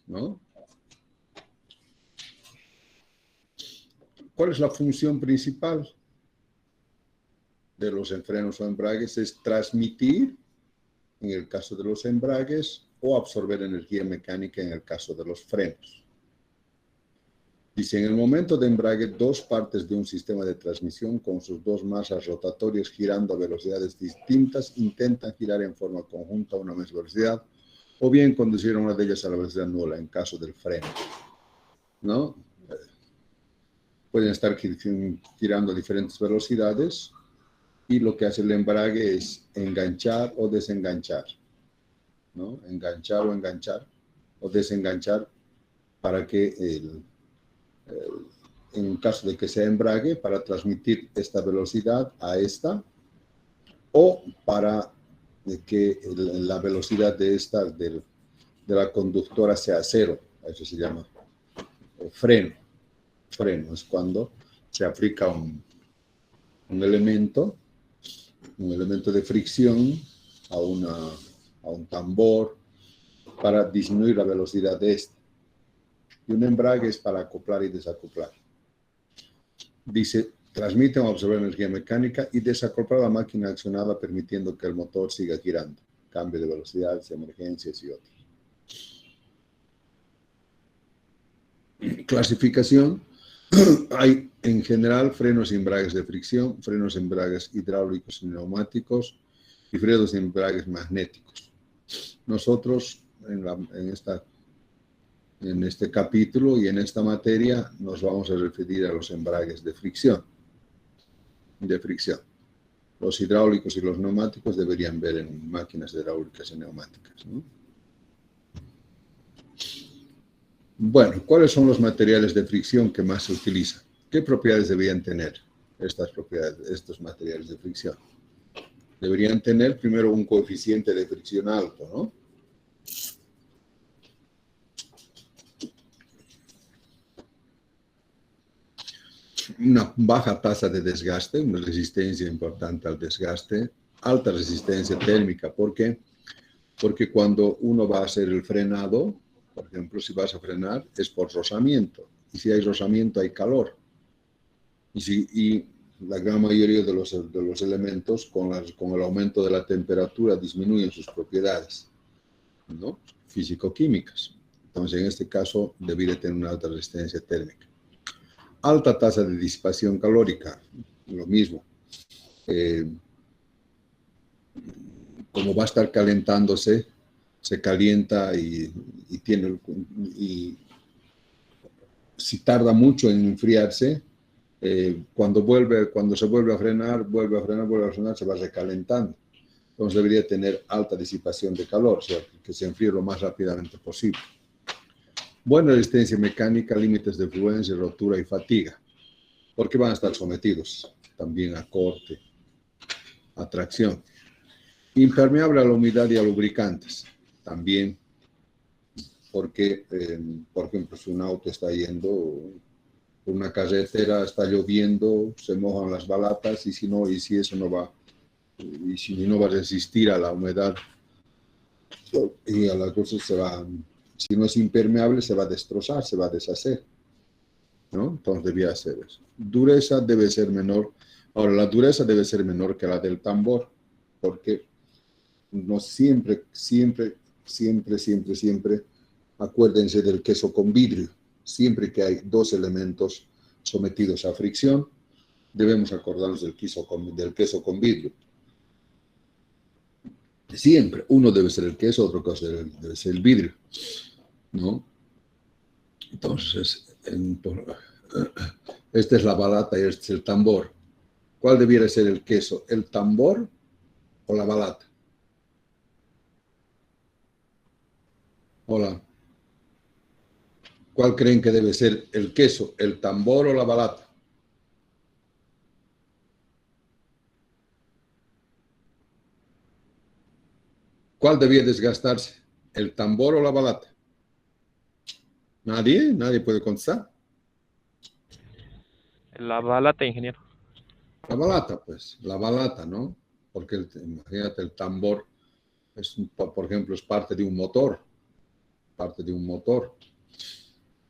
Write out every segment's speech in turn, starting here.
¿no? ¿Cuál es la función principal de los frenos o embragues? Es transmitir, en el caso de los embragues, o absorber energía mecánica en el caso de los frenos. Dice, en el momento de embrague, dos partes de un sistema de transmisión con sus dos masas rotatorias girando a velocidades distintas intentan girar en forma conjunta a una misma velocidad, o bien conducir a una de ellas a la velocidad nula en caso del freno, ¿no? Pueden estar girando a diferentes velocidades y lo que hace el embrague es enganchar o desenganchar, ¿no? Enganchar o desenganchar para que en caso de que sea embrague, para transmitir esta velocidad a esta, o para que la velocidad de esta, de la conductora, sea cero. Eso se llama freno. Freno es cuando se aplica un elemento de fricción a un tambor para disminuir la velocidad de este. Y un embrague es para acoplar y desacoplar. Dice, transmite o absorbe energía mecánica y desacoplar la máquina accionada permitiendo que el motor siga girando. Cambio de velocidades, emergencias y otros. Clasificación. Hay en general frenos y embragues de fricción, frenos y embragues hidráulicos y neumáticos y frenos y embragues magnéticos. Nosotros en este capítulo y en esta materia nos vamos a referir a los embragues de fricción. Los hidráulicos y los neumáticos deberían ver en máquinas hidráulicas y neumáticas, ¿no? Bueno, ¿cuáles son los materiales de fricción que más se utilizan? ¿Qué propiedades deberían tener estos materiales de fricción? Deberían tener primero un coeficiente de fricción alto, ¿no? Una baja tasa de desgaste, una resistencia importante al desgaste, alta resistencia térmica. ¿Por qué? Porque cuando uno va a hacer el frenado, por ejemplo, si vas a frenar, es por rozamiento. Y si hay rozamiento, hay calor. Y la gran mayoría de los elementos, con el aumento de la temperatura, disminuyen sus propiedades, ¿no? Físico-químicas. Entonces, en este caso, debería tener una alta resistencia térmica. Alta tasa de disipación calórica, lo mismo. Como va a estar calentándose, se calienta y si tarda mucho en enfriarse, cuando se vuelve a frenar, se va recalentando. Entonces debería tener alta disipación de calor, o sea, que se enfríe lo más rápidamente posible. Buena resistencia mecánica, límites de fluencia, rotura y fatiga, porque van a estar sometidos también a corte, a tracción. Impermeable a la humedad y a lubricantes, también, porque, por ejemplo, si un auto está yendo por una carretera, está lloviendo, se mojan las balatas y si no va a resistir a la humedad y a las cosas si no es impermeable, se va a destrozar, se va a deshacer, ¿no? Entonces debía hacer eso. Dureza debe ser menor. Ahora, la dureza debe ser menor que la del tambor, porque no siempre, acuérdense del queso con vidrio. Siempre que hay dos elementos sometidos a fricción, debemos acordarnos del queso con vidrio. Siempre, uno debe ser el queso, otro cosa debe ser el vidrio, ¿no? Entonces, esta es la balata y este es el tambor. ¿Cuál debiera ser el queso? ¿El tambor o la balata? Hola. ¿Cuál creen que debe ser el queso? ¿El tambor o la balata? ¿Cuál debía desgastarse? ¿El tambor o la balata? Nadie puede contestar. La balata, ingeniero. La balata, pues, la balata, ¿no? Porque imagínate, el tambor, por ejemplo, es parte de un motor. parte de un motor,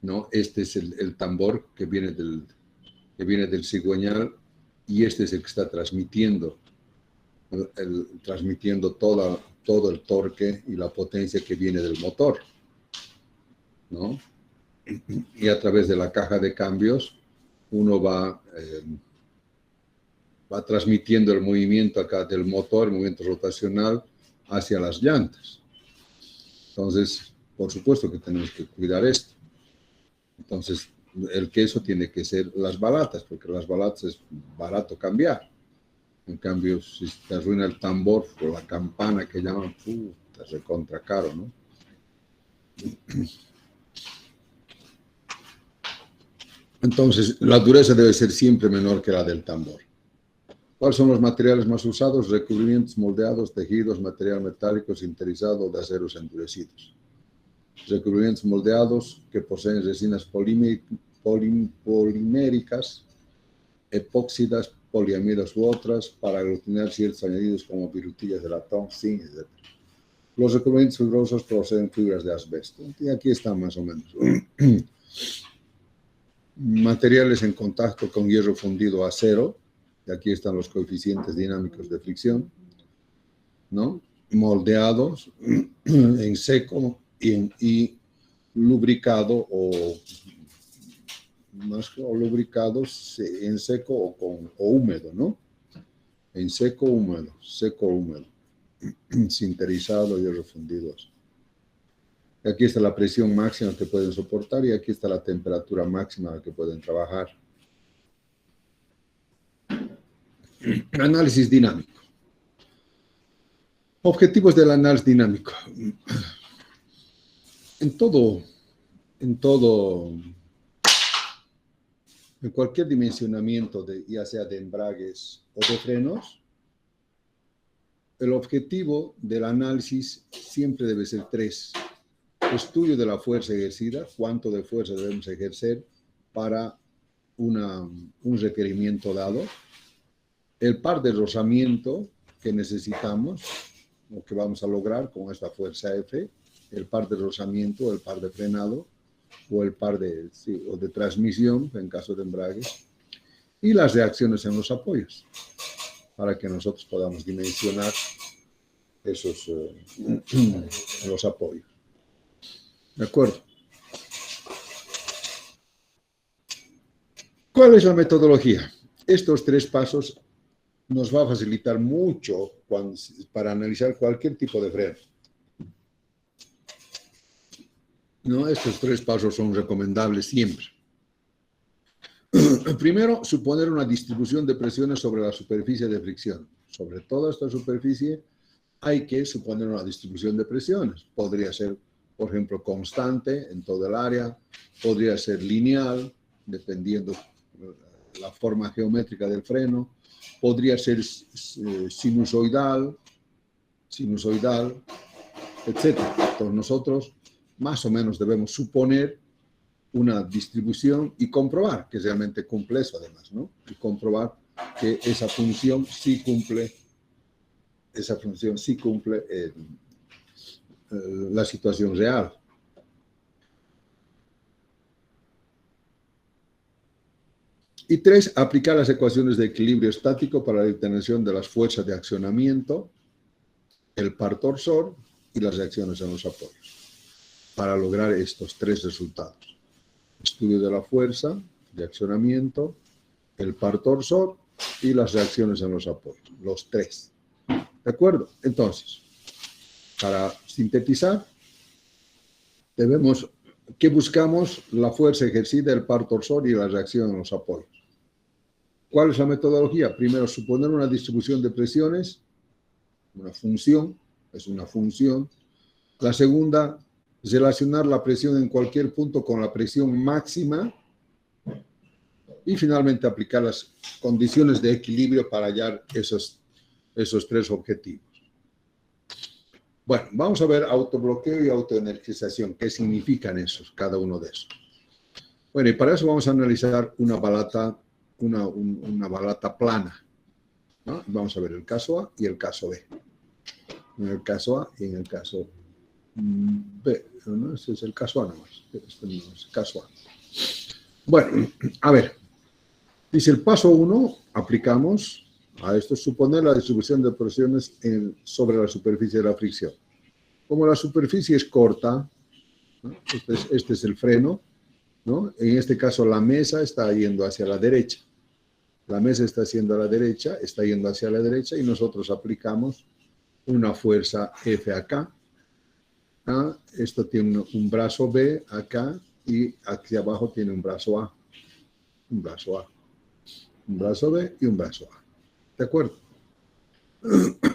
¿no? Este es el tambor que viene del cigüeñal y este es el que está transmitiendo, transmitiendo todo el torque y la potencia que viene del motor, ¿no? Y a través de la caja de cambios uno va transmitiendo el movimiento acá del motor, el movimiento rotacional, hacia las llantas. Entonces, por supuesto que tenemos que cuidar esto. Entonces, el queso tiene que ser las balatas, porque las balatas es barato cambiar. En cambio, si te arruina el tambor o la campana que llaman, te recontra caro, ¿no? Entonces, la dureza debe ser siempre menor que la del tambor. ¿Cuáles son los materiales más usados? Recubrimientos moldeados, tejidos, material metálico sinterizado de aceros endurecidos. Recubrimientos moldeados que poseen resinas poliméricas, epóxidas, poliamidas u otras para aglutinar ciertos añadidos como virutillas de latón, zinc, etc. Los recubrimientos fibrosos poseen fibras de asbesto. Y aquí están más o menos. Materiales en contacto con hierro fundido a cero. Y aquí están los coeficientes dinámicos de fricción, ¿no? Moldeados en seco y lubricado o lubricados en seco o húmedo, ¿no? En seco húmedo, sinterizado y refundidos. Aquí está la presión máxima que pueden soportar y aquí está la temperatura máxima a la que pueden trabajar. Análisis dinámico. Objetivos del análisis dinámico. En cualquier dimensionamiento, ya sea de embragues o de frenos, el objetivo del análisis siempre debe ser tres. Estudio de la fuerza ejercida, cuánto de fuerza debemos ejercer para un requerimiento dado. El par de rozamiento que necesitamos o que vamos a lograr con esta fuerza F, el par de rozamiento, el par de frenado o el par de transmisión en caso de embragues y las reacciones en los apoyos para que nosotros podamos dimensionar los apoyos. ¿De acuerdo? ¿Cuál es la metodología? Estos tres pasos nos va a facilitar mucho para analizar cualquier tipo de freno. ¿No? Estos tres pasos son recomendables siempre. Primero, suponer una distribución de presiones sobre la superficie de fricción. Sobre toda esta superficie hay que suponer una distribución de presiones. Podría ser, por ejemplo, constante en todo el área, podría ser lineal, dependiendo la forma geométrica del freno, podría ser sinusoidal, etc. Entonces nosotros más o menos debemos suponer una distribución y comprobar que realmente cumple eso además, ¿no? Y comprobar que esa función sí cumple la situación real. Y tres, aplicar las ecuaciones de equilibrio estático para la determinación de las fuerzas de accionamiento, el par torsor y las reacciones en los apoyos, para lograr estos tres resultados. Estudio de la fuerza de accionamiento, el par torsor y las reacciones en los apoyos, los tres. ¿De acuerdo? Entonces, para sintetizar, ¿qué buscamos? La fuerza ejercida, el par torsor y la reacción en los apoyos. ¿Cuál es la metodología? Primero, suponer una distribución de presiones, es una función. La segunda, relacionar la presión en cualquier punto con la presión máxima. Y finalmente, aplicar las condiciones de equilibrio para hallar esos tres objetivos. Bueno, vamos a ver autobloqueo y autoenergización. ¿Qué significan esos, cada uno de esos? Bueno, y para eso vamos a analizar una balata plana, ¿no? Vamos a ver el caso A y el caso B. En el caso A y en el caso B, ¿no? Ese es el caso A nada más. Este no es el caso A. Bueno, a ver. Dice el paso 1, aplicamos a esto, suponer la distribución de presiones sobre la superficie de la fricción. Como la superficie es corta, ¿no? Este es el freno, ¿no? En este caso la mesa está yendo hacia la derecha. La mesa está yendo a la derecha, está yendo hacia la derecha y nosotros aplicamos una fuerza F acá. ¿Ah? Esto tiene un brazo B acá y aquí abajo tiene un brazo A. Un brazo A. Un brazo B y un brazo A. ¿De acuerdo?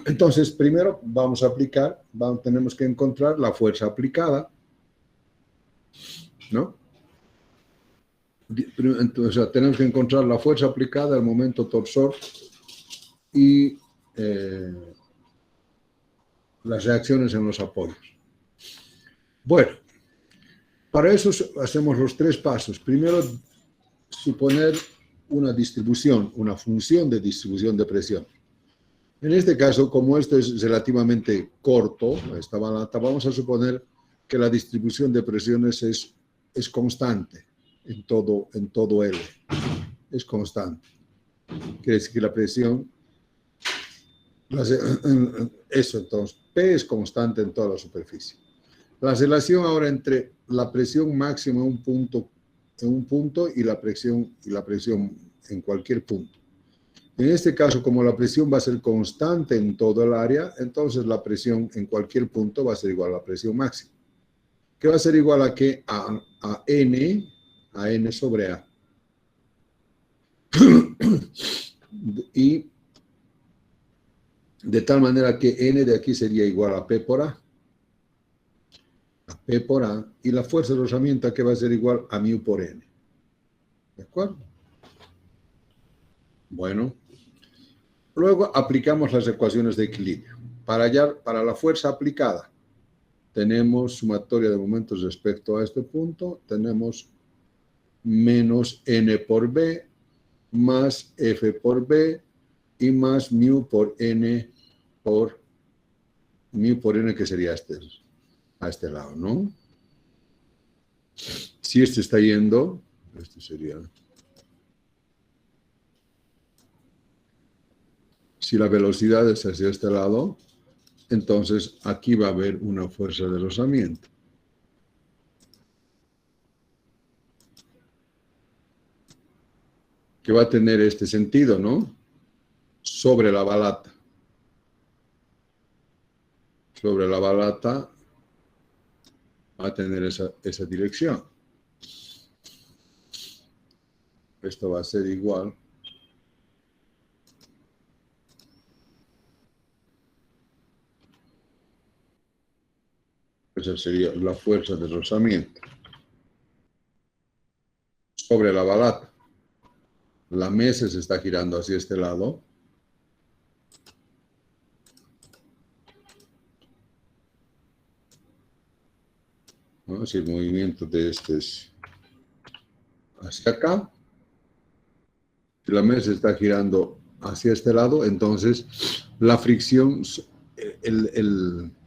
Entonces, primero vamos a aplicar, tenemos que encontrar la fuerza aplicada, ¿no? Entonces, o sea, tenemos que encontrar la fuerza aplicada al momento torsor y las reacciones en los apoyos. Bueno, para eso hacemos los tres pasos. Primero, suponer una distribución, una función de distribución de presión. En este caso, como esto es relativamente corto, esta balata, vamos a suponer que la distribución de presiones es constante en todo L. Es constante. Quiere decir que la presión, eso entonces, P es constante en toda la superficie. La relación ahora entre la presión máxima en un punto y la presión en cualquier punto. En este caso, como la presión va a ser constante en todo el área, entonces la presión en cualquier punto va a ser igual a la presión máxima. ¿Qué va a ser igual a qué? A N sobre A. Y de tal manera que N de aquí sería igual a P por A. A P por A. Y la fuerza de rozamiento que va a ser igual a mu por N. ¿De acuerdo? Bueno. Luego aplicamos las ecuaciones de equilibrio. Para la fuerza aplicada, tenemos sumatoria de momentos respecto a este punto, tenemos menos N por B, más F por B, y más mu por N, que sería a este lado, ¿no? Si este está yendo, este sería... Si la velocidad es hacia este lado, entonces aquí va a haber una fuerza de rozamiento. Que va a tener este sentido, ¿no? Sobre la balata. Sobre la balata va a tener esa dirección. Esto va a ser igual. Esa sería la fuerza de rozamiento. Sobre la balata. La mesa se está girando hacia este lado. ¿No? Si el movimiento de este es hacia acá, si la mesa está girando hacia este lado, entonces la fricción,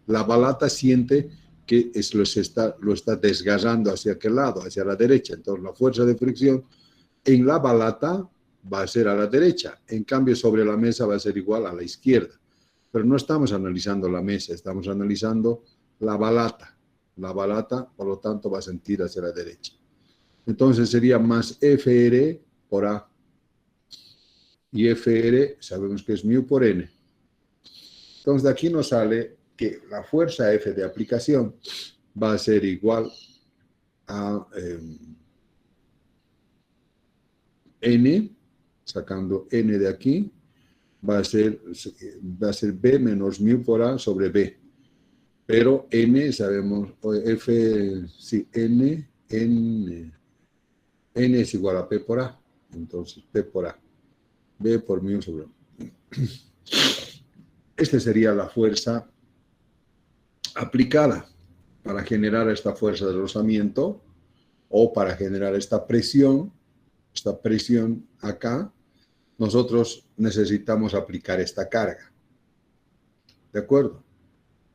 la balata siente que lo está desgazando hacia aquel lado, hacia la derecha. Entonces la fuerza de fricción en la balata va a ser a la derecha. En cambio, sobre la mesa va a ser igual a la izquierda. Pero no estamos analizando la mesa, estamos analizando la balata. La balata, por lo tanto, va a sentir hacia la derecha. Entonces sería más FR por A. Y FR sabemos que es mu por N. Entonces de aquí nos sale que la fuerza F de aplicación va a ser igual a N, sacando N de aquí, va a ser B menos mu por A sobre B. Pero N, sabemos, F, sí, N es igual a P por A. Entonces, P por A. B por mu sobre A. Esta sería la fuerza aplicada para generar esta fuerza de rozamiento o para generar esta presión acá. Nosotros necesitamos aplicar esta carga. ¿De acuerdo?